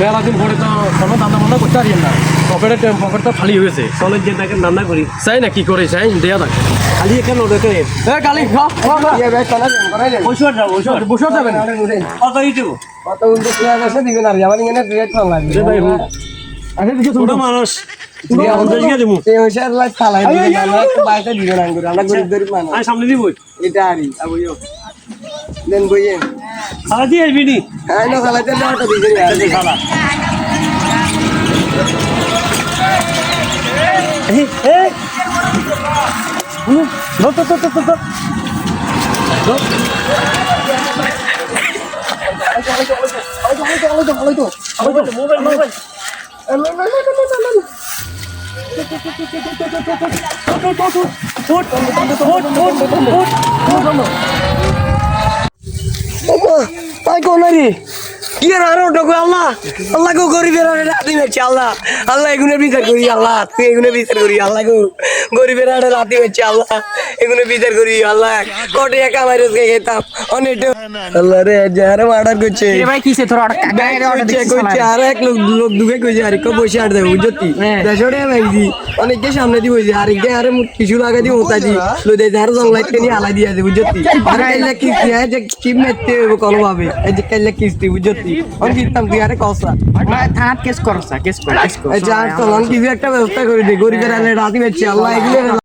মেলা দিন পরে তো কোনো দান্দা বান্দা করতে পারি না, পকেট তো খালি হয়েছে। চলে যে তাকে রান্না করি চাই না কি করে চাই দেয়া থাকে খালি এখানে দেখে কালি বসে যাবেন কত ইটু কত উল্টো পেঁয়াজ আছে দিবেন আর আমার এখানে রেট কম লাগবে ছোট মানুষ এই হইছে লাইট চালাই দিবেন আমরা একটু বাইরে দিবেন আঙ্গুর আমরা গরিব গরিব মানুষ আমি সামনে দিব এটা আরি আবইও দেন বইয়ে সারা দিয়ে আসবি নি হ্যাঁ না চালাইতে দাও তো দিবেন সারা তাই কোন রে কি আর ওটকো আল্লাহ আল্লাহ গো গরিবের রাতি মেছে আল্লাহ আল্লাহ এগুনে বিচার করি আল্লাহ তুই এগুনে বিচার করি আল্লাহ গো গরিবের রাতি মেছে আল্লাহ এগুনে বিচার করি আল্লাহ কোটে একা মাইরস কে খেতাম অনেক আল্লাহ রে যারে মার্ডার করছে এ ভাই কিসে তোর কইছে আর এক লোক দুগে কইছে আর কো বসে আর দেব বুঝতি দেশড়ে ভাইজি অনেকে সামনে দি বইছে আর কে আরে কিছু লাগা দি ওতা দি লো দে যার জংলাইতে নি আলা দিয়া দে বুঝতি আর কাইলা কি যে কি মেতে কোন ভাবে এই যে কাইলা কিস্তি বুঝতি অন কিতাম কি আরে কসা থানাত কেস করছ কেস কর এই যে আর তো লন কি একটা ব্যবস্থা করে দে গরিবের আলে রাতি মেছে আল্লাহ এগুলো